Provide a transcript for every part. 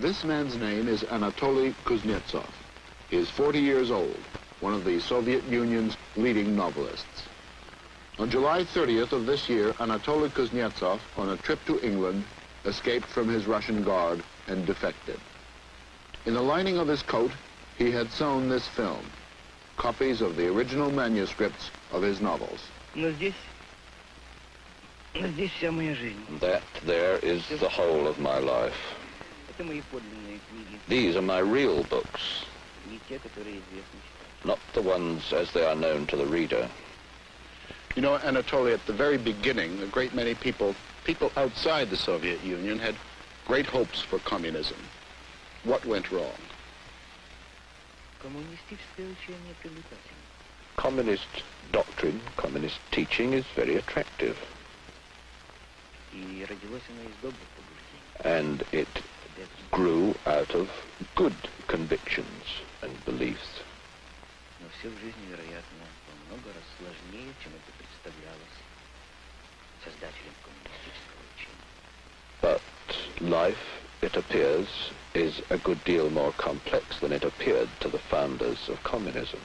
This man's name is Anatoly Kuznetsov. He is 40 years old, one of the Soviet Union's leading novelists. On July 30th of this year, Anatoly Kuznetsov, on a trip to England, escaped from his Russian guard and defected. In the lining of his coat, he had sewn this film, copies of the original manuscripts of his novels. That there is the whole of my life. These are my real books, not the ones as they are known to the reader. You know, Anatoly, at the very beginning, a great many people outside the Soviet Union had great hopes for communism. What went wrong? Communist doctrine, communist teaching is very attractive. And it grew out of good convictions and beliefs. But life, it appears, is a good deal more complex than it appeared to the founders of communism.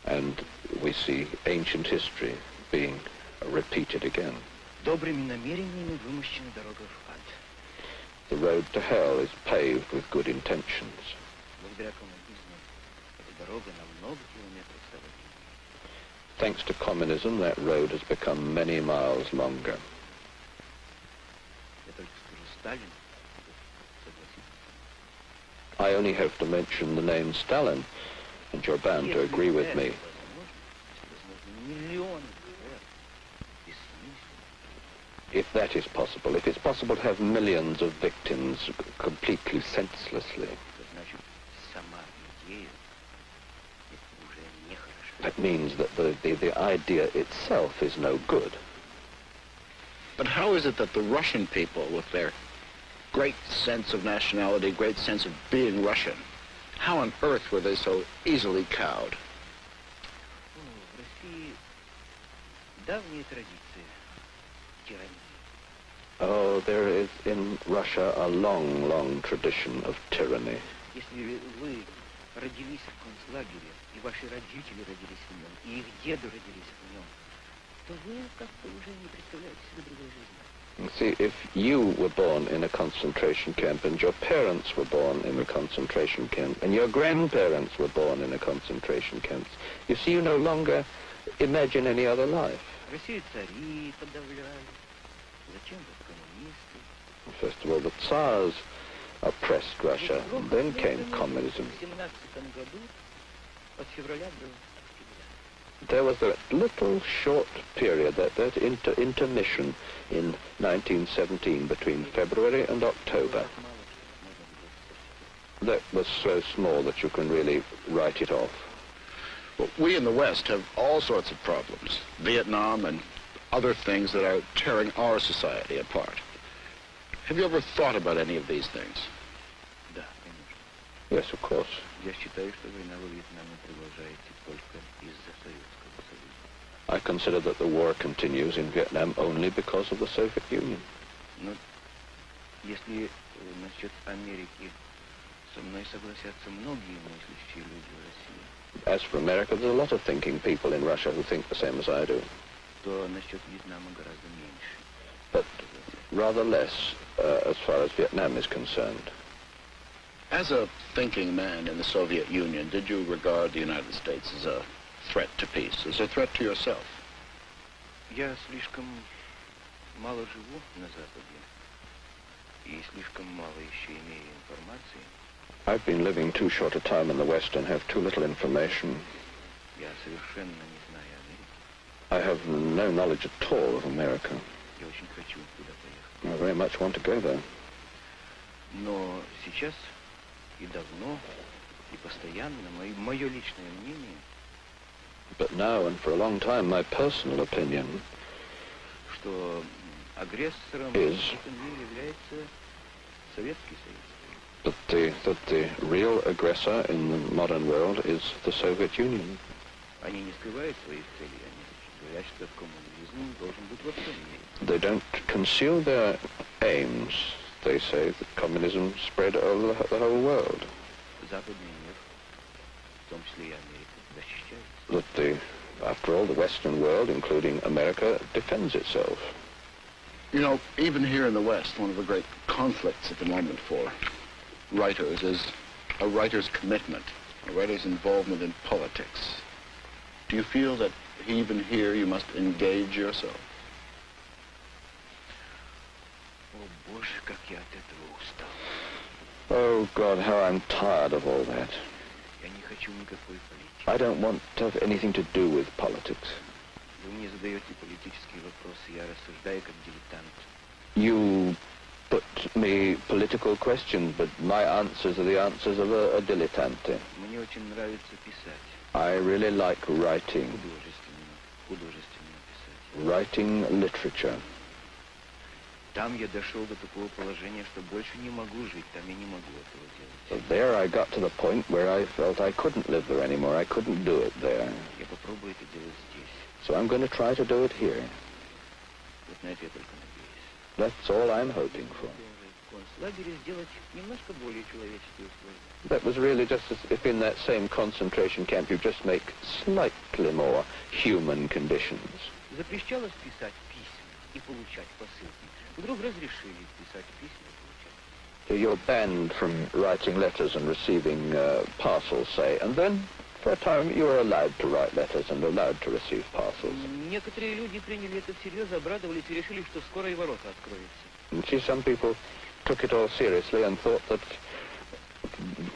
And we see ancient history being repeated again. The road to hell is paved with good intentions. Thanks to communism, that road has become many miles longer. I only have to mention the name Stalin, and you're bound to agree with me. If that is possible, if it's possible to have millions of victims completely senselessly, that means that the idea itself is no good. But how is it that the Russian people, with their great sense of nationality, great sense of being Russian, how on earth were they so easily cowed? Oh, there is in Russia a long, long tradition of tyranny. See, if you were born in a concentration camp and your parents were born in a concentration camp and your grandparents were born in a concentration camp, you see, you no longer imagine any other life. First of all, the Tsars oppressed Russia, and then came communism. There was that little short period, that intermission in 1917 between February and October. That was so small that you can really write it off. Well, we in the West have all sorts of problems. Vietnam and other things that are tearing our society apart. Have you ever thought about any of these things? Yes, of course. I consider that the war continues in Vietnam only because of the Soviet Union. As for America, there's a lot of thinking people in Russia who think the same as I do. But rather less as far as Vietnam is concerned. As a thinking man in the Soviet Union, did you regard the United States as a threat to peace, as a threat to yourself? I've been living too short a time in the West and have too little information. I have no knowledge at all of America. I very much want to go there. But now and for a long time, my personal opinion is that the real aggressor in the modern world is the Soviet Union. They don't conceal their aims. They say that communism spread over the whole world. That after all, the Western world, including America, defends itself. You know, even here in the West, one of the great conflicts at the moment for writers is a writer's commitment, a writer's involvement in politics. Do you feel that even here you must engage yourself? Oh, God, how I'm tired of all that. I don't want to have anything to do with politics. You put me political questions, but my answers are the answers of a dilettante. I really like writing. Writing literature. So there I got to the point where I felt I couldn't live there anymore. I couldn't do it there. So I'm going to try to do it here. That's all I'm hoping for. That was really just as if in that same concentration camp you just make slightly more human conditions. You're banned from writing letters and receiving parcels, say, and then for a time you are allowed to write letters and allowed to receive parcels. And see, some people took it all seriously and thought that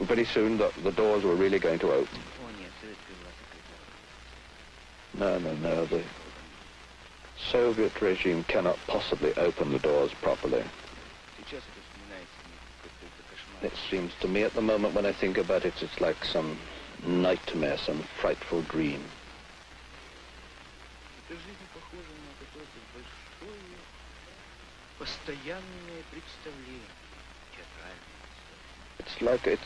very soon the doors were really going to open. No, the Soviet regime cannot possibly open the doors properly. It seems to me at the moment when I think about it, it's like some nightmare, some frightful dream.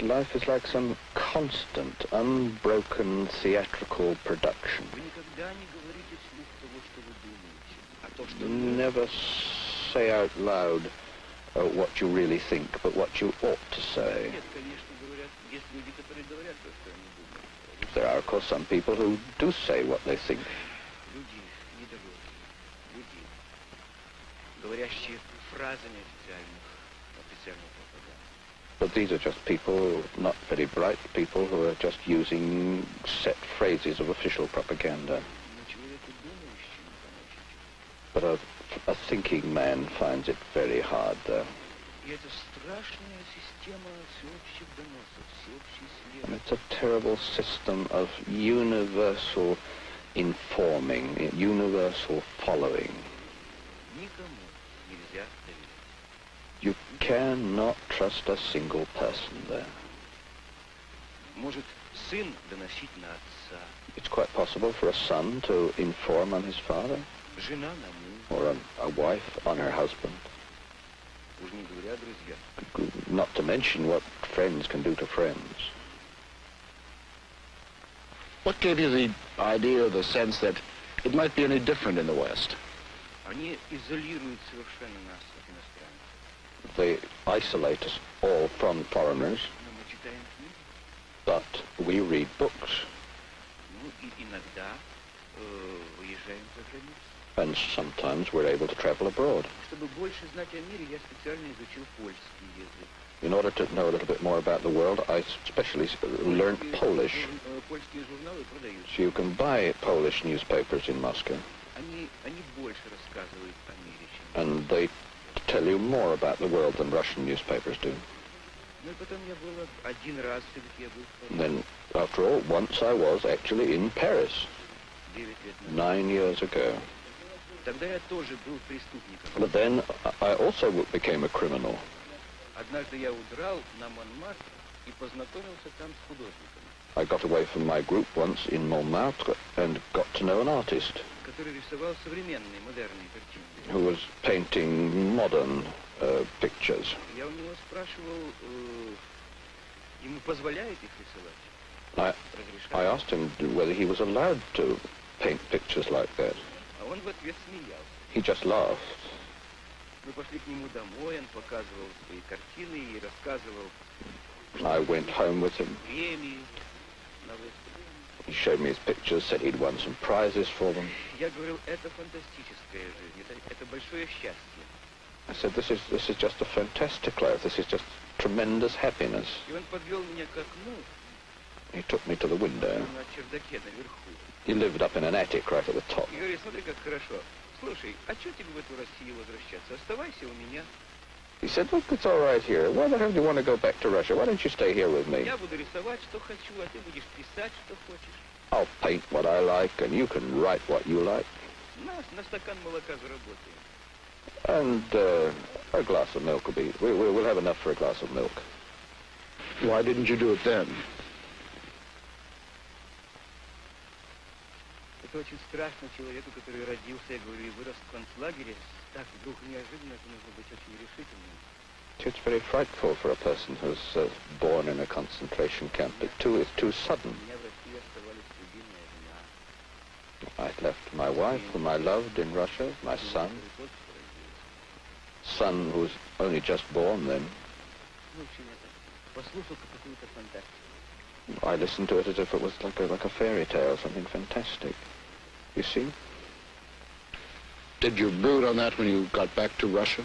Life is like some constant, unbroken theatrical production. You never say out loud what you really think, but what you ought to say. There are, of course, some people who do say what they think. But these are just people, not very bright people, who are just using set phrases of official propaganda. But a thinking man finds it very hard, though. And it's a terrible system of universal informing, universal following. You cannot trust a single person there. It's quite possible for a son to inform on his father, or a wife on her husband. Not to mention what friends can do to friends. What gave you the idea or the sense that it might be any different in the West? They isolate us all from foreigners, but we read books. And sometimes we're able to travel abroad. In order to know a little bit more about the world, I especially learned Polish. So you can buy Polish newspapers in Moscow. And they tell you more about the world than Russian newspapers do. And then, after all, once I was actually in Paris, 9 years ago. But then I also became a criminal. I got away from my group once in Montmartre and got to know an artist who was painting modern pictures. I asked him whether he was allowed to paint pictures like that. Он в ответ смеялся. He just laughed. Мы пошли к нему домой, он показывал свои картины и рассказывал I went home with him. премии на выставке. He showed me his pictures, said he'd won some prizes for them. Я говорил, это фантастическая жизнь, это большое счастье. I said, this is just a fantastic life. This is just tremendous happiness. И он подвел меня к окну He took me to the window. на чердаке наверху. He lived up in an attic right at the top. И говорит, смотри, как хорошо. Слушай, а что тебе в эту Россию возвращаться? Оставайся у меня. He said, look, it's all right here. Why the hell do you want to go back to Russia? Why don't you stay here with me? Я буду рисовать, что хочу, а ты будешь писать, что хочешь. I'll paint what I like, and you can write what you like. На стакан молока заработаем. And a glass of milk will be... We'll have enough for a glass of milk. Why didn't you do it then? Это очень страшно человеку, который родился, я говорю, и вырос в концлагере. Так вдруг неожиданно это нужно быть очень решительным. It's very frightful for a person who's born in a concentration camp. It's too sudden. У меня в России оставались любимая жена. I'd left my wife, whom I loved in Russia, my son who was only just born then. В общем, это послушал какую-то фантастику. I listened to it as if it was like a fairy tale, something fantastic. You see? Did you brood on that when you got back to Russia?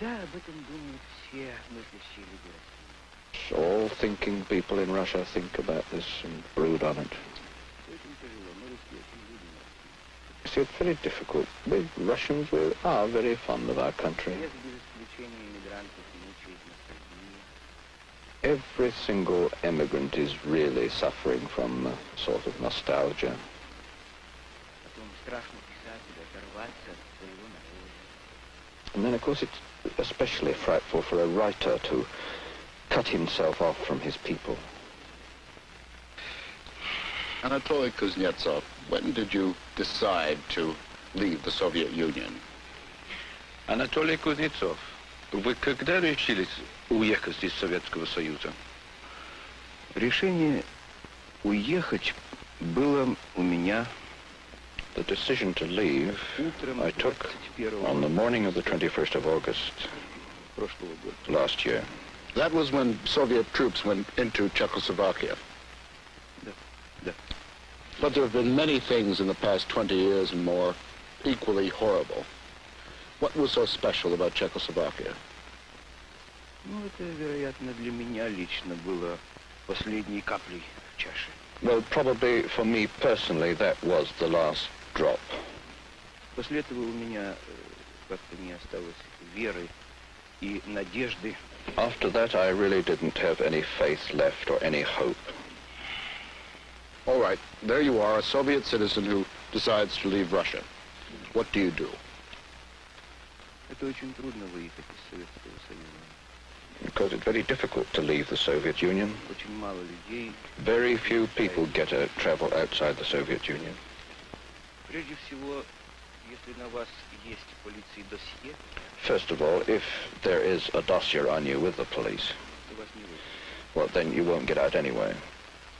Да, об этом думают все мыслящие люди России. All thinking people in Russia think about this and brood on it. Очень тяжело, мы русские очень любим Россию. You see, it's very difficult. We Russians are very fond of our country. Без исключения иммигрантов мучает ностальгия. Every single immigrant is really suffering from a sort of nostalgia. Потом страшно писателю оторваться от своего народа. And then, of course, it's especially frightful for a writer to cut himself off from his people. Anatoly Kuznetsov, when did you decide to leave the Soviet Union? Анатолий Кузнецов, вы когда решились уехать из Советского Союза? Решение уехать было у меня The decision to leave I took on the morning of the 21st of August прошлого года. last year. That was when Soviet troops went into Czechoslovakia. Да. But there have been many things in the past 20 years and more equally horrible. What was so special about Czechoslovakia? Ну, это, вероятно, для меня лично было последней каплей в чаше. Well, probably for me personally, that was the last drop. После этого у меня как-то не осталось веры и надежды. After that, I really didn't have any faith left or any hope. All right, there you are, a Soviet citizen who decides to leave Russia. What do you do? Это очень трудно выехать из Советского Союза. Because it's very difficult to leave the Soviet Union. Очень мало людей. Very few people get to travel outside the Soviet Union. Прежде всего, если на вас есть в полиции досье, First of all, if there is a dossier on you with the police, то вас не выпустят. well, then you won't get out anyway.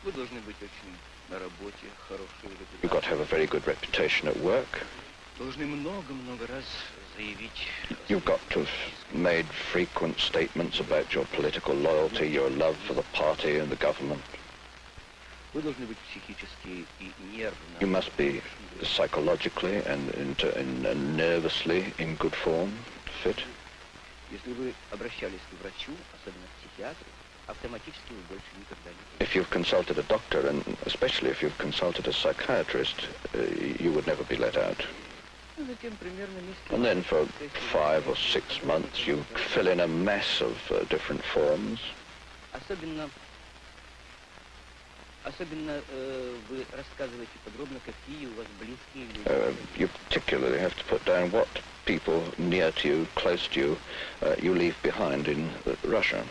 Вы должны быть очень на работе, хорошую You've got to have репутацию. a very good reputation at work. Должны много-много раз заявить. You've got to have made frequent statements about your political loyalty, your love for the party and the government. Вы должны быть психически и нервно. You must be psychologically and nervously in good form, fit. Если вы обращались к врачу, особенно к психиатру, автоматически вы больше никогда не If you've consulted a doctor, and especially if you've consulted a psychiatrist, you would never be let out. Ну, затем примерно месяц. And then for 5 or 6 months you fill in a mess of different forms. Особенно вы рассказываете подробно, какие у вас близкие люди. You particularly have to put down what people near to you, close to you, you leave behind in Russia.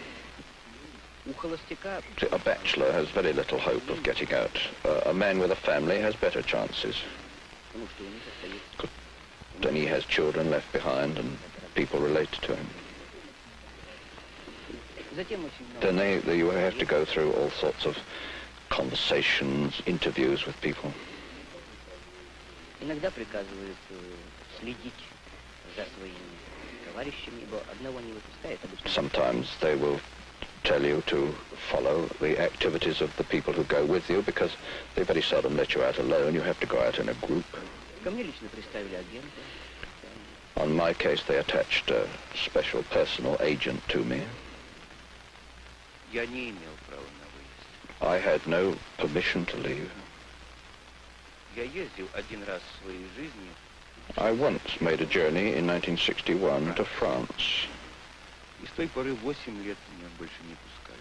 У холостяка A bachelor has very little hope of getting out. A man with a family has better chances. потому что у них остается. Then he has children left behind and people related to him. Затем очень много. Then you have to go through all sorts of conversations, interviews with people. Иногда приказывают следить за своими товарищами, ибо одного не выпускает обычно. Sometimes they will tell you to follow the activities of the people who go with you, because they very seldom let you out alone. You have to go out in a group. Ко мне лично приставили агента. On my case, they attached a special personal agent to me. Я не имел права на выезд. I had no permission to leave. Я ездил один раз в своей жизни. I once made a journey in 1961 to France. И с той поры 8 лет меня больше не пускали.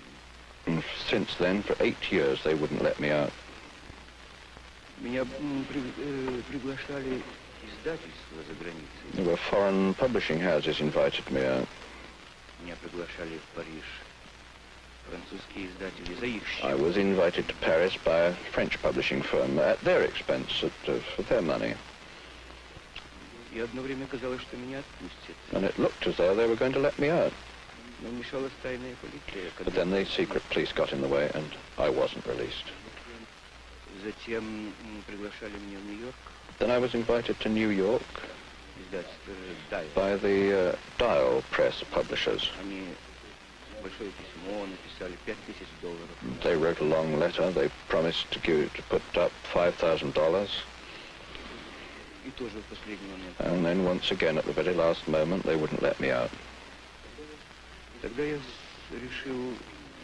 And since then, for 8 years, they wouldn't let me out. Меня приглашали издательства за границей. There were foreign publishing houses invited me out. Меня приглашали в Париж французские издатели за их счет. I was invited to Paris by a French publishing firm at their expense, for their money. И одно время казалось, что меня отпустят. And it looked as though they were going to let me out. Но вмешалась тайная полиция. But then the secret police got in the way and I wasn't released. Затем приглашали меня в Нью-Йорк. Then I was invited to New York Издательство «Дай». by the Dial Press publishers. Они большое письмо написали, $5000. They wrote a long letter. They promised to put up $5,000. И тоже в последний момент. And then once again, at the very last moment, they wouldn't let me out. Тогда я решил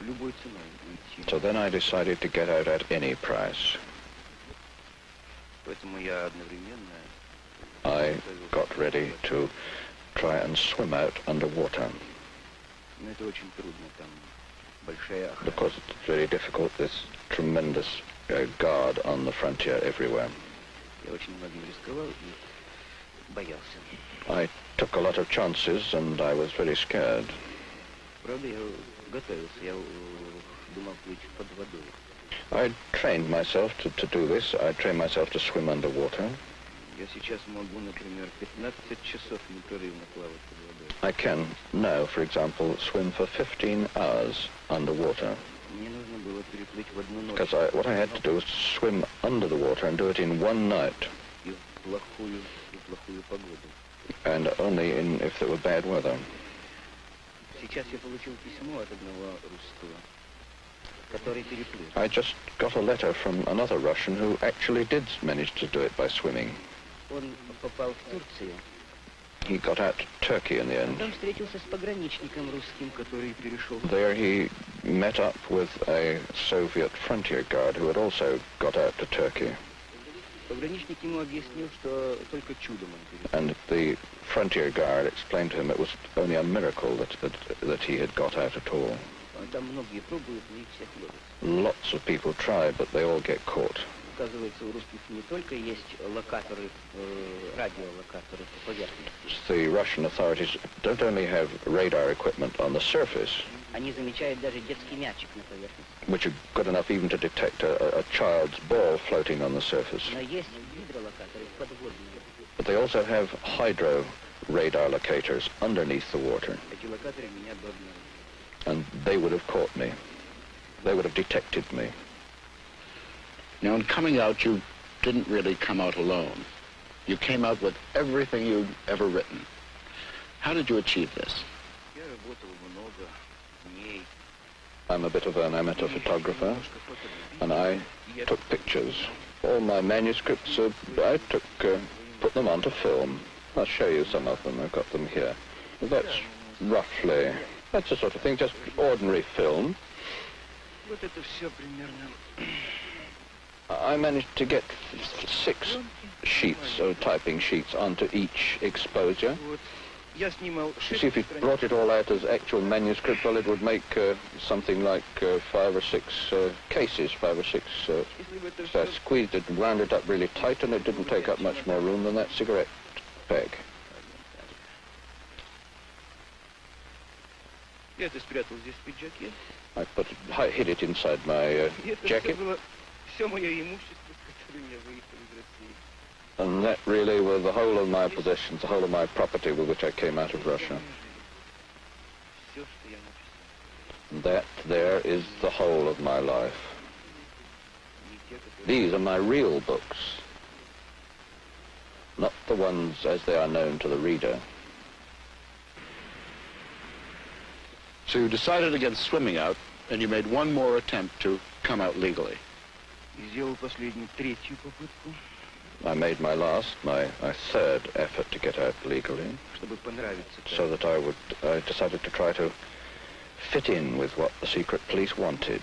любой ценой уйти. So then I decided to get out at any price. Поэтому я одновременно I got ready to try and swim out underwater. Но это очень трудно, там большая охрана. Of course, it's very difficult. There's tremendous guard on the frontier everywhere. Я очень многим рисковал и боялся. I took a lot of chances and I was very scared. Правда, я готовился, я думал плыть под водой. I trained myself to do this. I trained myself to swim underwater. Я сейчас могу, например, 15 часов непрерывно плавать под водой. I can now, for example, swim for 15 hours underwater. Мне нужно было переплыть в одну ночь. Because what I had to do was swim under the water and do it in one night. И в плохую погоду. And only if there were bad weather. Сейчас я получил письмо от одного русского, который переплыл. I just got a letter from another Russian who actually did manage to do it by swimming. Он попал в Турцию. He got out to Turkey in the end. Там встретился с пограничником русским, который перешел. There he met up with a Soviet frontier guard who had also got out to Turkey. Пограничник ему объяснил, что только чудом он перешел. And the frontier guard explained to him it was only a miracle that he had got out at all. Там многие пробуют, но их всех ловят. Lots of people try, but they all get caught. Оказывается, у русских не только есть локаторы, радиолокаторы по поверхности. The Russian authorities don't only have radar equipment on the surface, Они замечают даже детский мячик на поверхности. which are good enough even to detect a child's ball floating on the surface. Но есть гидролокаторы подводные. But they also have hydro radar locators underneath the water, Эти локаторы меня бы обнаружили. and they would have caught me. They would have detected me. Now, in coming out, you didn't really come out alone. You came out with everything you'd ever written. How did you achieve this? Я работал много дней. I'm a bit of an amateur photographer, and I took pictures. All my manuscripts, I put them onto film. I'll show you some of them. I've got them here. That's the sort of thing, just ordinary film. Вот это все примерно. I managed to get 6 sheets, typing sheets, onto each exposure. Вот. Я снимал You see, if you brought it all out as actual manuscript, well, it would make something like 5 or 6 cases, 5 or 6. So I squeezed it and wound it up really tight, and it didn't take up much more room than that cigarette bag. Я это spрятал здесь в пиджаке. I hid it inside my jacket. Это было все мое имущество, с которым я выехал из России. And that really were the whole of my possessions, the whole of my property with which I came out of Russia. Все, что я написал. And that there is the whole of my life. Не те, которые... These are my real books. not the ones as they are known to the reader. So you decided against swimming out, and you made one more attempt to come out legally. И сделал последнюю, третью попытку, I made my third effort to get out legally, чтобы понравиться. so that I decided to try to fit in with what the secret police wanted.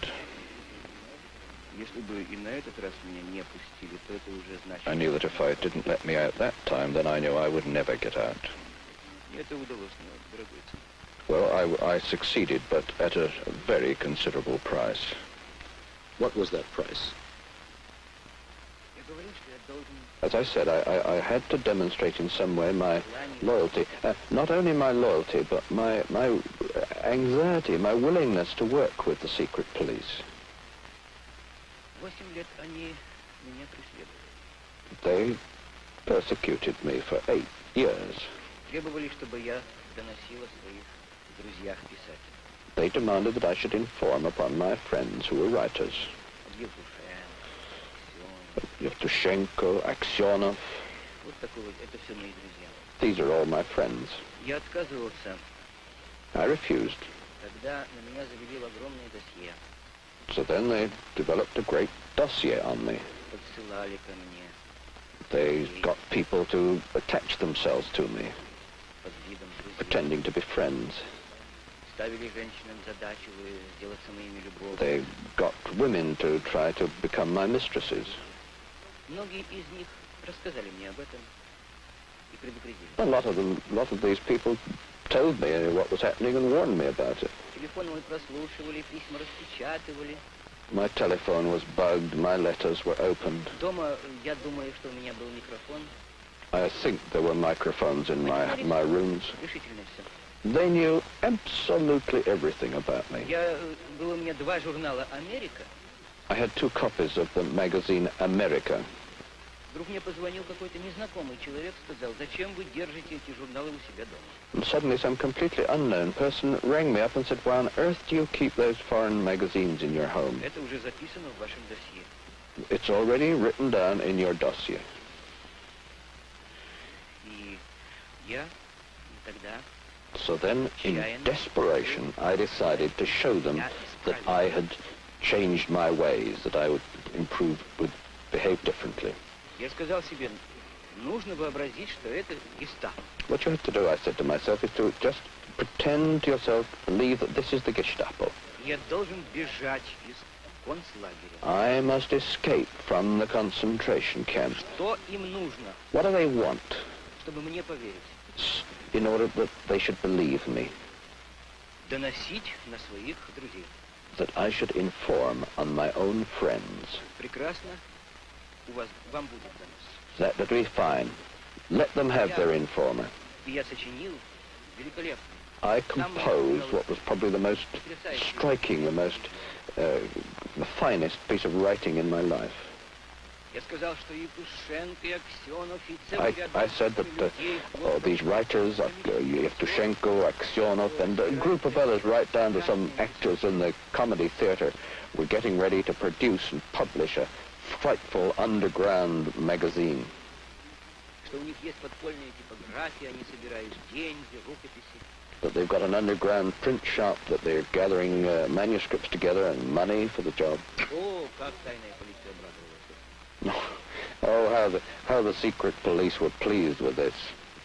Если бы и на этот раз меня не пустили, то это уже значит... I knew that if I didn't let me out that time, then I knew I would never get out. И это удалось мне, дорогой царь. Well, I succeeded, but at a very considerable price. What was that price? Я говорил, что я должен... As I said, I had to demonstrate in some way my loyalty. Not only my loyalty, but my anxiety, my willingness to work with the secret police. 8 лет они меня преследовали. They persecuted me for 8 years. Требовали, чтобы я доносил о своих друзьях-писателях. They demanded that I should inform upon my friends who were writers. Yevtushenko, Aksionov. Вот такой вот, это все мои друзья. These are all my friends. Я отказывался. I refused. Тогда на меня завели в огромное досье. So then they developed a great dossier on me. Подсылали ко мне They got people to attach themselves to me, под видом друзей. pretending to be friends. Ставили женщинам задачу сделаться моими любовью. They got women to try to become my mistresses. Многие из них рассказали мне об этом и предупредили. A lot of these people told me what was happening and warned me about it. Телефон мой прослушивали, письма распечатывали. My telephone was bugged, my letters were opened. Дома, я думаю, что у меня был микрофон. I think there were microphones in my rooms. Решительно все. They knew absolutely everything about me. Было у меня 2 журнала «Америка». I had 2 copies of the magazine America. Вдруг мне позвонил какой-то незнакомый человек, сказал, зачем вы держите эти журналы у себя дома? And suddenly some completely unknown person rang me up and said, why on earth do you keep those foreign magazines in your home? Это уже записано в вашем досье. It's already written down in your dossier. И я тогда... So then, in desperation, I decided to show them that I had changed my ways, that I would behave differently. Я сказал себе, нужно вообразить, что это гестапо. What you have to do, I said to myself, is to just pretend to yourself, believe that this is the Gestapo. Я должен бежать из концлагеря. I must escape from the concentration camp. Что им нужно? What do they want? Чтобы мне поверить. In order that they should believe me. Доносить на своих друзей. That I should inform on my own friends. Прекрасно. Вам будет донос. That would be fine. Let them have their informer. И я сочинил великолепно. I composed what was probably the most striking, the finest piece of writing in my life. Я сказал, что Евтушенко и Аксенов и I said that these writers, Yevtushenko, Aksionov, and a group of others, right down to some actors in the comedy theater, were getting ready to produce and publish a frightful underground magazine. Что у них есть подпольные типографии, они собирают деньги, рукописи. That they've got an underground print shop, that they're gathering manuscripts together and money for the job. О, как тайная полиция обрадовалась. Oh, how the secret police were pleased with this.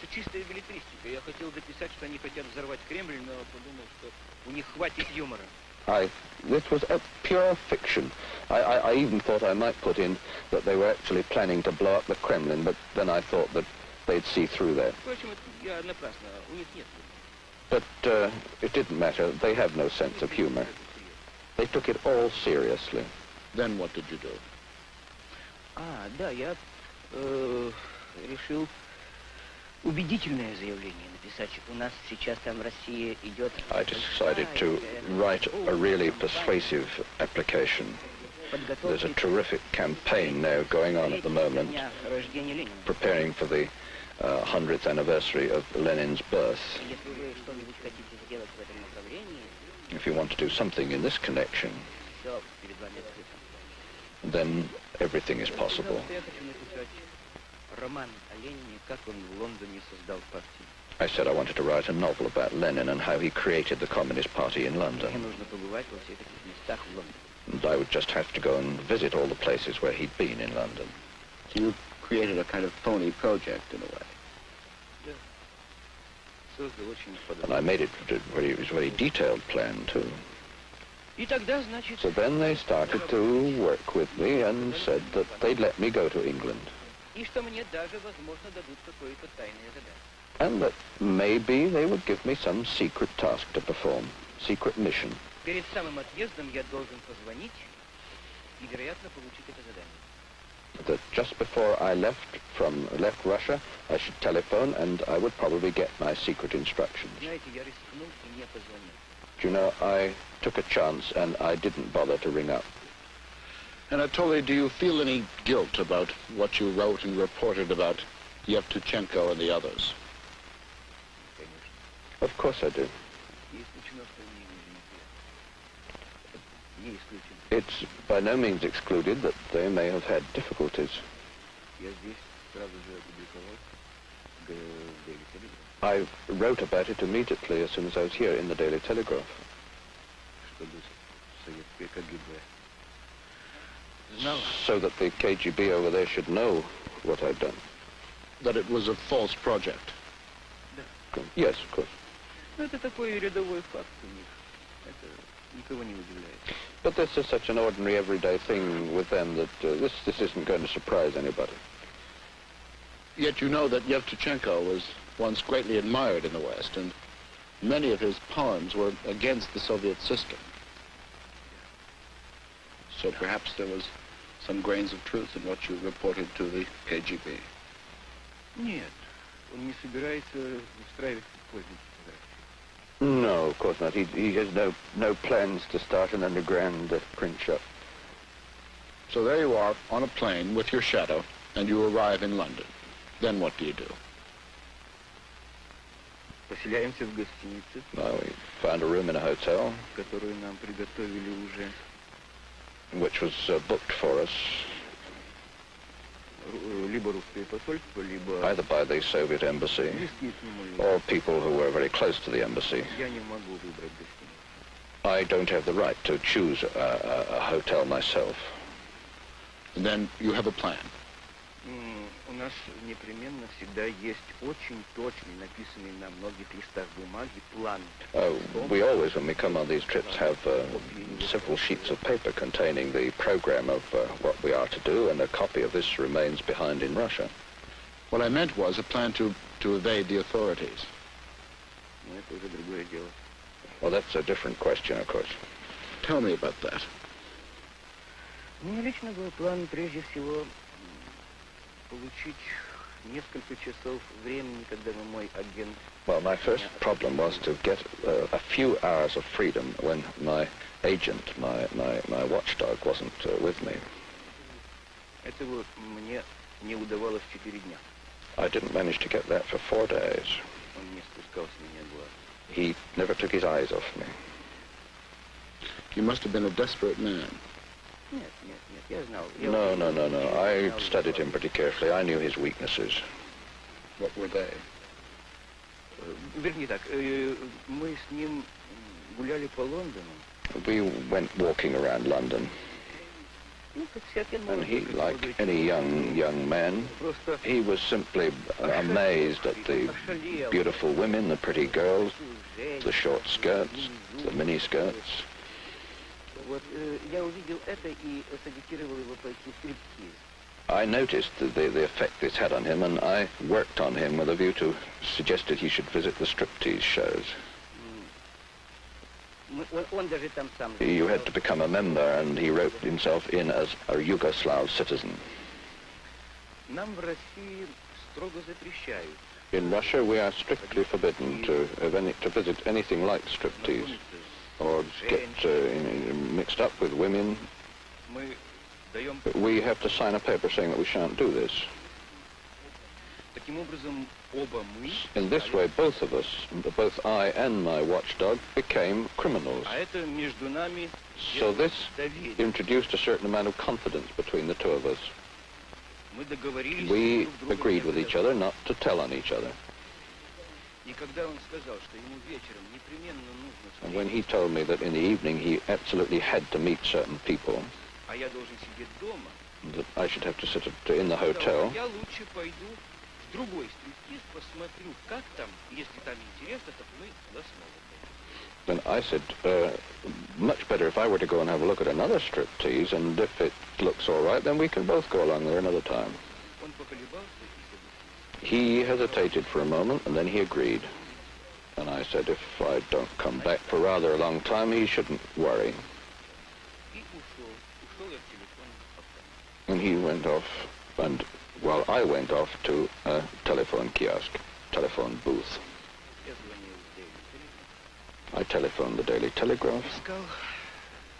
Это чистая беллетристика. Я хотел дописать, что они хотят взорвать Кремль, но подумал, что у них хватит юмора. This was a pure fiction. I even thought I might put in that they were actually planning to blow up the Kremlin, but then I thought that they'd see through that. Впрочем, я напрасно. У них нет. But it didn't matter. They have no sense of humor. They took it all seriously. Then what did you do? Да, я решил убедительное заявление написать. У нас сейчас там в России идет... I decided to write a really persuasive application. There's a terrific campaign now going on at the moment, preparing for the 100th anniversary of Lenin's birth. If you want to do something in this connection, then everything is possible. роман о Ленине, как он в Лондоне создал партию. I said I wanted to write a novel about Lenin and how he created the Communist Party in Мне London. нужно побывать во всех этих местах в Лондоне. And I would just have to go and visit all the places where he'd been in London. So you created a kind of phony project in a way. Да. Создал очень And I made it a very detailed plan too. И тогда, значит, So then they started to work with me and said that they'd let me go to England. и что мне даже, возможно, дадут какое-то тайное задание. And that maybe they would give me some secret task to perform, secret mission. Перед самым отъездом я должен позвонить и, вероятно, получить это задание. That just before I left Russia, I should telephone and I would probably get my secret instructions. Знаете, я рискнул и не позвонил. Do you know, I took a chance and I didn't bother to ring up. Anatoly, do you feel any guilt about what you wrote and reported about Yevtushenko and the others? Конечно. Of course I do. Не исключено, что они не исключено. It's by no means excluded that they may have had difficulties. Я здесь сразу же опубликовал в Daily Telegraph. I wrote about it immediately as soon as I was here in the Daily Telegraph. Чтобы советское КГБ знало, So that the KGB over there should know what I'd done. That it was a false project? Yes, of course. ну, это такой рядовой факт у них. Это никого не удивляет. But this is such an ordinary, everyday thing with them that this isn't going to surprise anybody. Yet you know that Yevtushenko was once greatly admired in the West, and many of his poems were against the Soviet system. So perhaps there was some grains of truth in what you reported to the KGB. Нет, он не собирается устраивать поздний фотографии. No, of course not. He has no plans to start an underground print shop. So there you are on a plane with your shadow, and you arrive in London. Then what do you do? Поселяемся в гостинице, Well, we found a room in a hotel, которую нам приготовили уже. which was booked for us Либо русское посольство, либо either by the Soviet embassy близкие к нему люди. or people who were very close to the embassy. Я не могу выбрать гостиницу. I don't have the right to choose a hotel myself. And then you have a plan. У нас непременно всегда есть очень точный, написанный на многих листах бумаги план. We always, when we come on these trips, have several sheets of paper containing the program of what we are to do, and a copy of this remains behind in Russia. What I meant was a plan to evade the authorities. Но это уже другое дело. Well, that's a different question, of course. Tell me about that. У меня лично был план прежде всего получить несколько часов времени, когда мой агент... Well, my first problem was to get a few hours of freedom when my agent, my watchdog, wasn't with me. Этого мне не удавалось 4 дня. I didn't manage to get that for 4 days. Он не спускал с меня глаз. He never took his eyes off me. You must have been a desperate man. Нет, я знал. No. I studied him pretty carefully. I knew his weaknesses. What were they? Вернее так, мы с ним гуляли по Лондону. We went walking around London, Ну, как всякий and he, молодой like человек, any young man, просто he was simply amazed at the beautiful women, the pretty girls, the short skirts, the mini skirts. Вот я увидел это и сагитировал его пойти в стриптиз. I noticed the effect this had on him, and I worked on him with a view to suggested he should visit the striptease shows. Он даже там сам... You had to become a member, and he wrote himself in as a Yugoslav citizen. Нам в России строго запрещают. In Russia, we are strictly forbidden to visit anything like striptease or get mixed up with women. Мы даем... We have to sign a paper saying that we shan't do this. Таким образом, оба мы... In this way, both of us, both I and my watchdog, became criminals. А это между нами... So this доверие. introduced a certain amount of confidence between the two of us. Мы договорились We друг другу agreed with не each other not to tell on each other. И когда он сказал, что ему вечером непременно нужно And when he told me that in the evening he absolutely had to meet certain people, а я должен сидеть дома, that I should have to sit in the hotel, я лучше пойду в другой стриптиз, посмотрю, как там, если там интересно, так мы туда снова пойдем. then I said, much better if I were to go and have a look at another striptease, and if it looks all right, then we can both go along there another time. Он поколебался и согласился. He hesitated for a moment, and then he agreed. And I said if I don't come back for rather a long time, he shouldn't worry. И ушел. Ушел я в телефонный автомат. And he went off, and, well, I went off to a telephone kiosk, telephone booth. Я звонил в Daily Telegraph. I telephoned the Daily Telegraph, Искал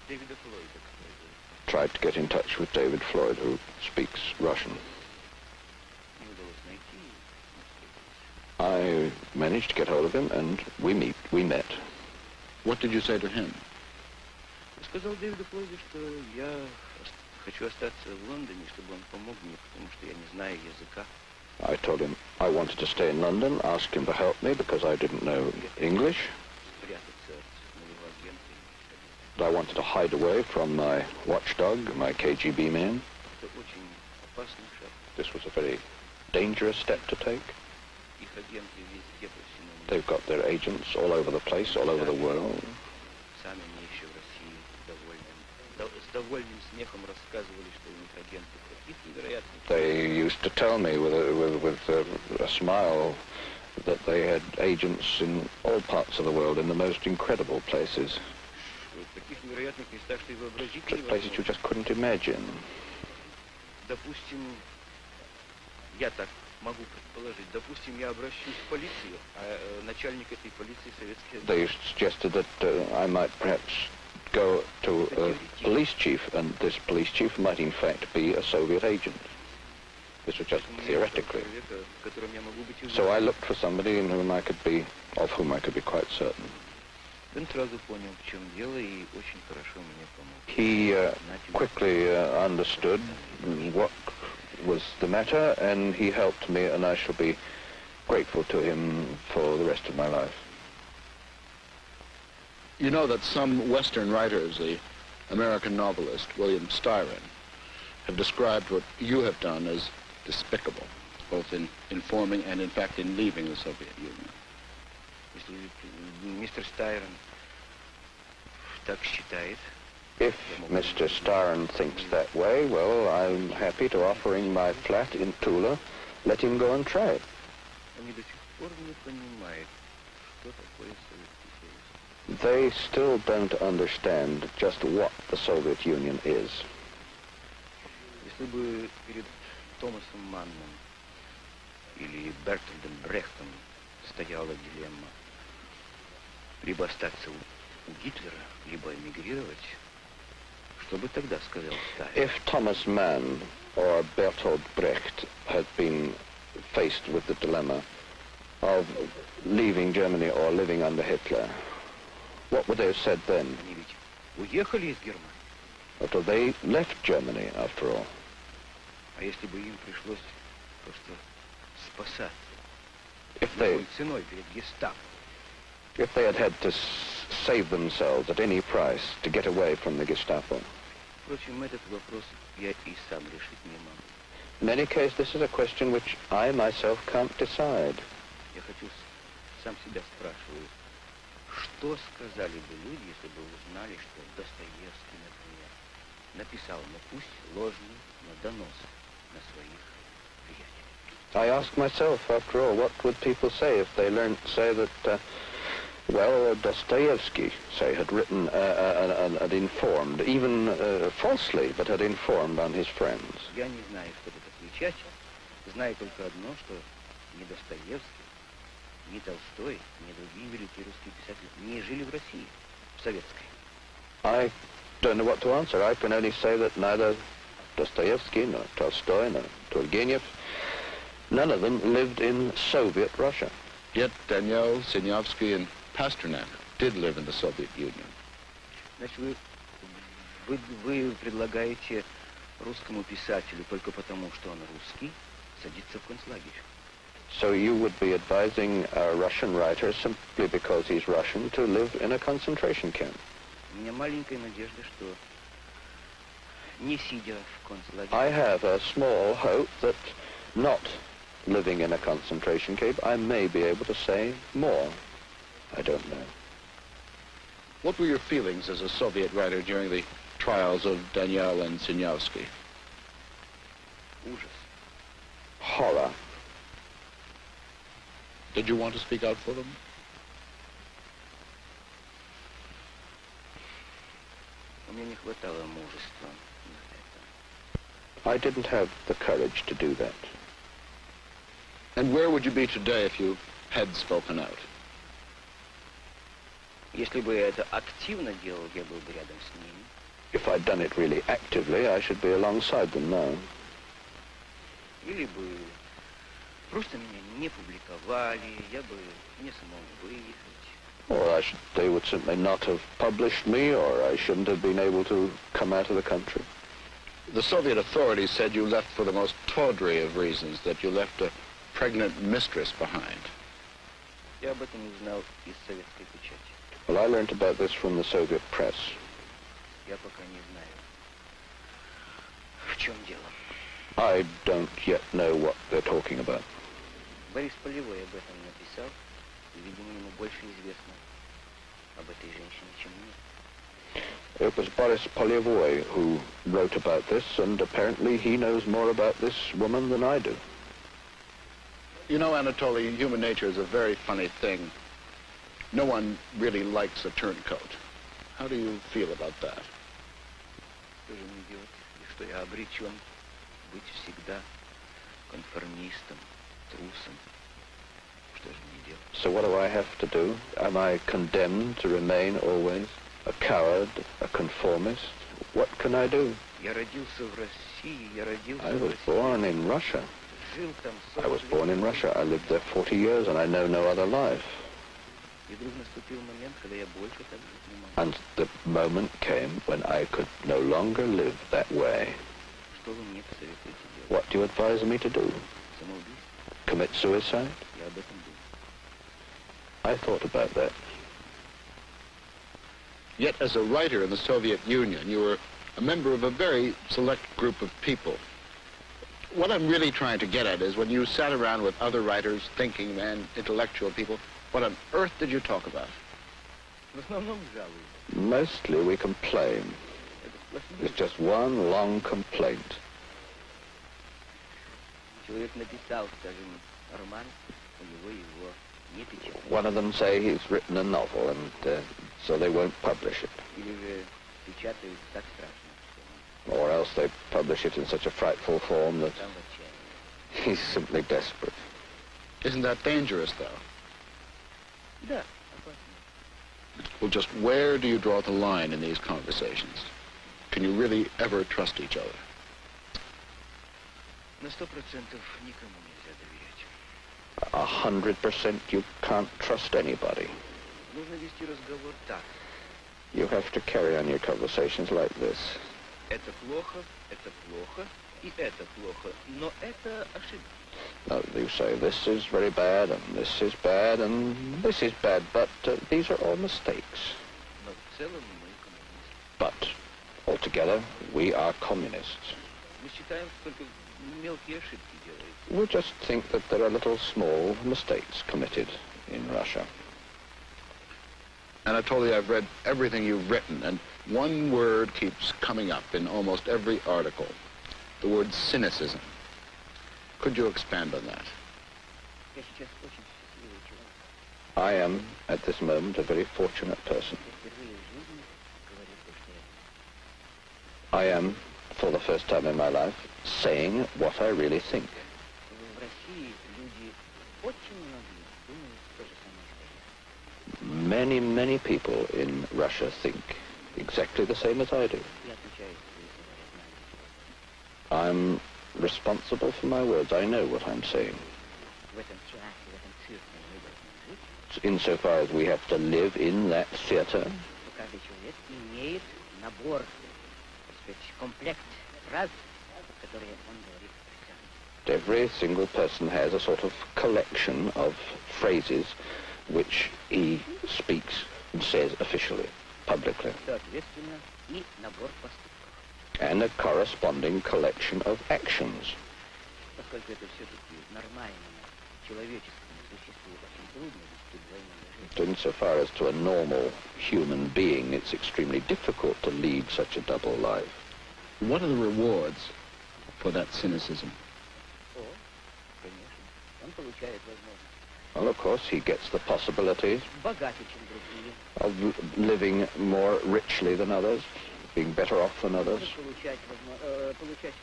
Дэвида Флойда, который tried to get in touch with David Floyd, who speaks Russian. не удалось найти. I managed to get hold of him, and we met. What did you say to him? Я сказал Дэвиду Флойду, что я хочу остаться в Лондоне, чтобы он помог мне, потому что я не знаю языка. I told him I wanted to stay in London, asked him to help me because I didn't know English, Спрятаться от моего агента и мечтать. that I wanted to hide away from my watchdog, my KGB man. Это очень опасный шаг. This was a very dangerous step to take. Их агенты везде по всему миру. They've got their agents all over the place, all over the world. Сами мне еще в России с довольным смехом рассказывали, что у них агенты таких невероятных. They used to tell me with a smile that they had agents in all parts of the world, in the most incredible places, В таких невероятных местах, что и вообразить just places you невозможно. just couldn't imagine. Допустим, я так могу предположить, допустим, я обращусь в полицию, а начальник этой полиции советский агент. They suggested that I might perhaps go to a police chief, and this police chief might in fact be a Soviet agent. This was just Поэтому я искал theoretically. человека, в котором я могу быть So I уверен. looked for somebody of whom I could be quite certain. Он сразу понял, в чем дело, и очень хорошо мне помог. He Знаете, quickly understood what was the matter, and he helped me, and I shall be grateful to him for the rest of my life. You know that some Western writers, the American novelist William Styron, have described what you have done as despicable, both in informing and, in fact, in leaving the Soviet Union. Если мистер Стайрон так считает, If Mr. Styron thinks that way, well, I'm happy to offer him my flat in Tula. Let him go and try it. они до сих пор не понимают, что такое Советский Союз. They still don't understand just what the Soviet Union is. Если бы перед Томасом Манном или Бертольдом Брехтом стояла дилемма либо остаться у Гитлера, либо эмигрировать, что бы тогда сказал Сталин? If Thomas Mann or Bertolt Brecht had been faced with the dilemma of leaving Germany or living under Hitler, what would they have said then? Они ведь уехали из Германии. After they left Germany, after all. А если бы им пришлось просто спасаться If they любой ценой перед гестапо, had had to save themselves at any price to get away from the Gestapo. впрочем, этот вопрос я и сам решить не могу. In any case, this is a question which I myself can't decide. Я хочу сам себя спрашиваю, что сказали бы люди, если бы узнали, что Достоевский, например, написал, ну пусть ложный, но донос на своих приятелей. I ask myself, after all, what would people say if they learned, say, that, Dostoevsky, say, had written, had informed, even falsely, but had informed on his friends. Я не знаю, что тут отвечать. Знаю только одно, что ни Достоевский, ни Толстой, ни другие великие русские писатели не жили в России, в советской. I don't know what to answer. I can only say that neither Dostoevsky, nor Tolstoy, nor Turgenev, none of them lived in Soviet Russia. Yet Daniel, Sinyavsky, and Pasternak did live in the Soviet Union. Значит, вы предлагаете русскому писателю только потому, что он русский, садиться в концлагерь. So you would be advising a Russian writer simply because he's Russian to live in a concentration camp. У меня маленькая надежда, что не сидя в концлагере... I have a small hope that not living in a concentration camp, I may be able to say more. I don't know. What were your feelings as a Soviet writer during the trials of Daniel and Sinyavsky? Ужас. Horror. Did you want to speak out for them? У меня не хватало мужества на это. I didn't have the courage to do that. And where would you be today if you had spoken out? Если бы я это активно делал, я был бы рядом с ними. If I'd done it really actively, I should be alongside them now. Или бы просто меня не публиковали, я бы не смог выехать. Or they would simply not have published me, or I shouldn't have been able to come out of the country. The Soviet authorities said you left for the most tawdry of reasons, that you left a pregnant mistress behind. Я об этом узнал из советской печати. Well, I learned about this from the Soviet press. Я пока не знаю, в чем дело. I don't yet know what they're talking about. Борис Полевой об этом написал, и, видимо, ему больше известно об этой женщине, чем мне. It was Boris Polyevoy who wrote about this, and apparently he knows more about this woman than I do. You know, Anatoly, human nature is a very funny thing. No one really likes a turncoat. How do you feel about that? Что же мне делать, и что я обречен быть всегда конформистом, трусом? Что же мне делать? So what do I have to do? Am I condemned to remain always a coward, a conformist? What can I do? Я родился в России, я родился I в was России. born in Russia. Жил там I was 40 born in лет. Russia. I lived there 40 years, and I know no other life. И вдруг наступил момент, когда я больше так жить не могу. And the moment came when I could no longer live that way. Что вы мне посоветуете делать? What do you advise me to do? Самоубийство? Commit suicide? Я об этом думал. I thought about that. Yet, as a writer in the Soviet Union, you were a member of a very select group of people. What I'm really trying to get at is when you sat around with other writers, thinking men, intellectual people, what on earth did you talk about? В основном жалуюсь. Mostly we complain. Это сплошные. It's just one long complaint. Человек написал, скажем, роман, у него его не печатают. One of them say he's written a novel, and so they won't publish it. Или же печатают так страшно, что он Or else they publish it in such a frightful form that там в отчаянии. he's simply desperate. Isn't that dangerous, though? Да, опасно. Well, just where do you draw the line in these conversations? Can you really ever trust each other? На 100% никому нельзя доверять. 100% you can't trust anybody. Нужно вести разговор так. You have to carry on your conversations like this. Это плохо, и это плохо, но это ошибка. You say this is very bad, and this is bad, and this is bad, but these are all mistakes. Но в целом мы коммунисты. But altogether, we are communists. Мы считаем, что только мелкие ошибки делают. We just think that there are little small mistakes committed in Russia. Anatoly, I've read everything you've written, and one word keeps coming up in almost every article. The word cynicism. Could you expand on that? Я сейчас очень счастливый человек. I am, at this moment, a very fortunate person. Я впервые в жизни говорю то, что я I am, for the first time in my life, saying what I really think. В России люди очень многие думают то же самое, что я. Many, many people in Russia think exactly the same as I do. Я отвечаю за свои слова, я знаю. I'm responsible for my words. I know what I'm saying. В этом театре, в этом цирке мы должны жить. Insofar as we have to live in that theater, Что каждый человек имеет набор, так сказать, комплект фраз, которые он говорит официально. Every single person has a sort of collection of phrases which he speaks and says officially, publicly, Соответственно, и набор поступков. and a corresponding collection of actions. Поскольку это все-таки нормальному человеческому существу очень трудно вести двойную жизнь. Insofar as to a normal human being, it's extremely difficult to lead such a double life. What are the rewards for that cynicism? О, конечно, он получает возможность Well, of course, he gets the possibility богаче, чем другие, of living more richly than others, being better off than others. может получать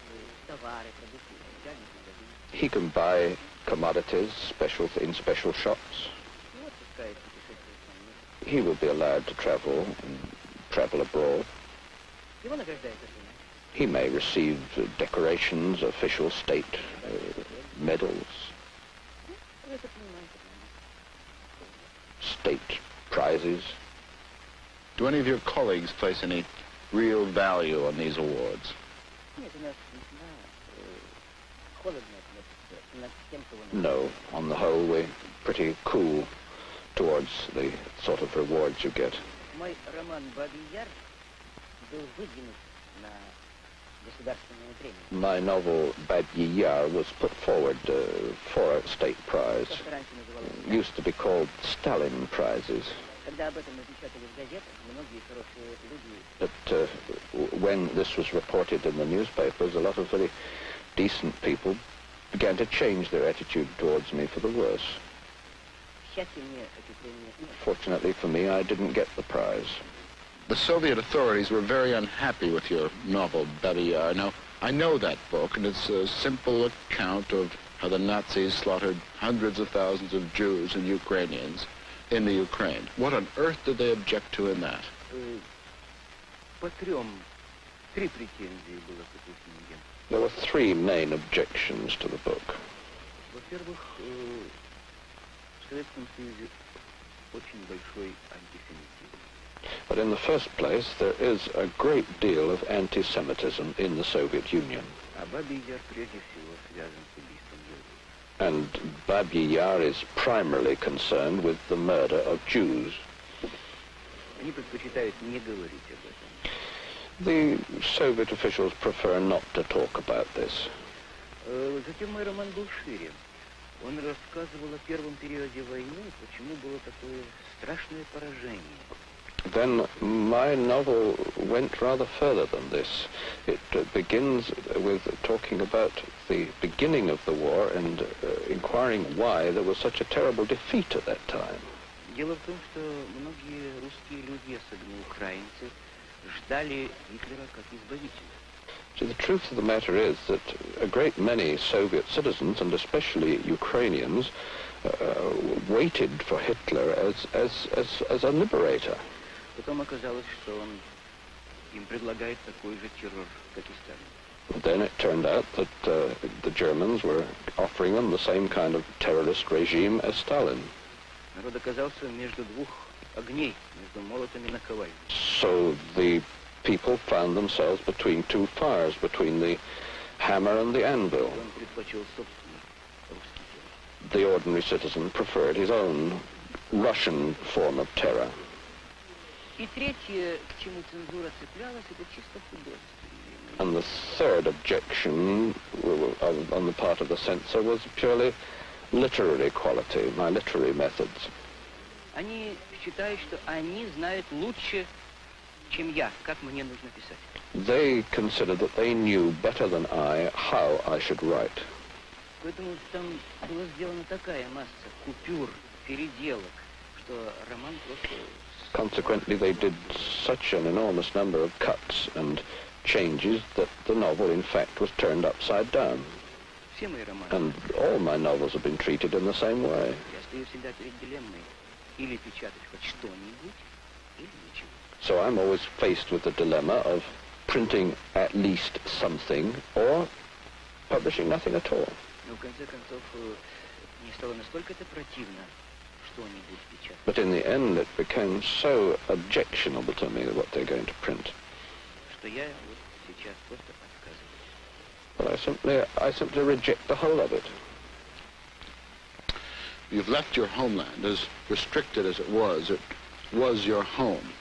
товары, продукты в специальных магазинах. He can buy commodities in special shops. Ну, отпускает путешествовать по миру. He will be allowed to travel abroad. Его награждает жена. He may receive decorations, official state medals, Вы это понимаете, state prizes. Do any of your colleagues place any real value on these awards? нет, у нас весьма холодно относится над тем, кого No, on the whole, we're pretty cool towards the sort of rewards you get. Мой роман «Бабий Яр» был выдвинут на государственную премию. My novel Babyi Yar was put forward for a state prize. То, что раньше называлось It used to be called Stalin prizes. Когда об этом напечатали в газетах, многие хорошие люди But when this was reported in the newspapers, a lot of very decent people began to change their attitude towards me for the worse. к счастью, мне эту премию не Fortunately for me, I didn't get the prize. The Soviet authorities were very unhappy with your novel, Babi Yar. Now, I know that book, and it's a simple account of how the Nazis slaughtered hundreds of thousands of Jews and Ukrainians in the Ukraine. What on earth did they object to in that? По три претензии было к этой книге. There were three main objections to the book. Во-первых, в Советском Союзе очень большой антисемитизм. But in the first place, there is a great deal of anti-Semitism in the Soviet Union. А Бабий Яр прежде всего связан с убийством евреев. And Babyi Yar is primarily concerned with the murder of Jews. Они предпочитают не говорить об этом. The Soviet officials prefer not to talk about this. Затем мой роман был шире. Он рассказывал о первом периоде войны, почему было такое страшное поражение. Then my novel went rather further than this. It begins with talking about the beginning of the war and inquiring why there was such a terrible defeat at that time. Дело в том, что многие русские люди, особенно украинцы, ждали Гитлера как избавителя. So the truth of the matter is that a great many Soviet citizens, and especially Ukrainians, waited for Hitler as a liberator. Потом оказалось, что он им предлагает такой же террор, как и Сталин. Then it turned out that the Germans were offering them the same kind of terrorist regime as Stalin. Народ оказался между двух огней, между молотом и наковальней. So the people found themselves between two fires, between the hammer and the anvil. Он предпочел собственный русский террор. The ordinary citizen preferred his own Russian form of terror. И третье, к чему цензура цеплялась, это чисто художественное. And the third objection on the part of the censor was purely literary quality, my literary methods. Они считают, что они знают лучше, чем я, как мне нужно писать. They considered that they knew better than I how I should write. Поэтому там была сделана такая масса купюр, переделок, что роман просто... Consequently, they did such an enormous number of cuts and changes that the novel, in fact, was turned upside down. Все мои романы. And all my novels have been treated in the same way. Я стою всегда перед дилеммой. Или печатать хоть что-нибудь, или ничего. So I'm always faced with the dilemma of printing at least something or publishing nothing at all. Но в конце концов, мне стало настолько это противно, что-нибудь печатать. But in the end, it became so objectionable to me what they're going to print. Что я вот сейчас просто отказываюсь. I simply reject the whole of it. You've left your homeland, as restricted as it was your home.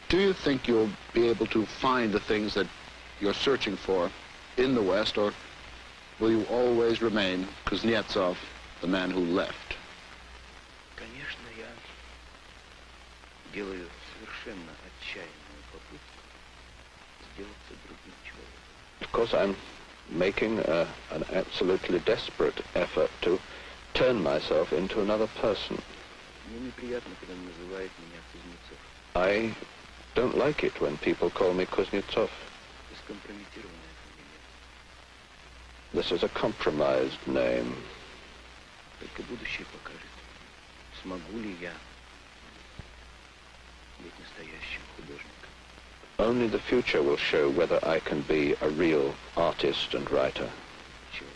Do you think you'll be able to find the things that you're searching for in the West, or will you always remain Kuznetsov, the man who left? Конечно, я делаю совершенно отчаянную попытку сделаться другим человеком. Of course, I'm making an absolutely desperate effort to turn myself into another person. Мне неприятно, когда называют меня Кузнецов. I don't like it when people call me Kuznetsov. Это скомпрометированная фамилия. This is a compromised name. Только будущее покажет, смогу ли я быть настоящим художником. Only the future will show whether I can be a real artist and writer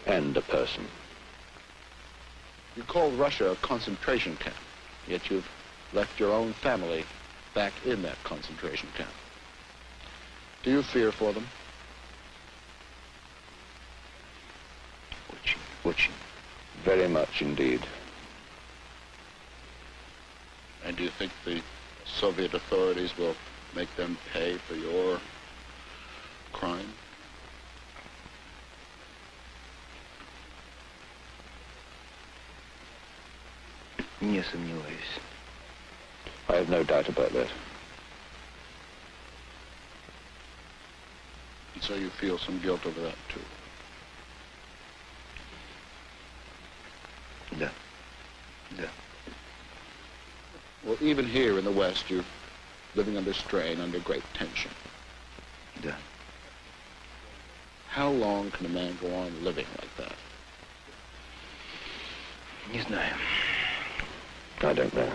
and a person. You called Russia a concentration camp, yet you've left your own family back in that concentration camp. Do you fear for them? Очень, очень. Very much indeed. And do you think the Soviet authorities will make them pay for your crime? Не сомневаюсь. I have no doubt about that. And so you feel some guilt over that, too? Да. Да. Well, even here in the West, you're living under strain, under great tension. Да. How long can a man go on living like that? Не знаю. I don't know.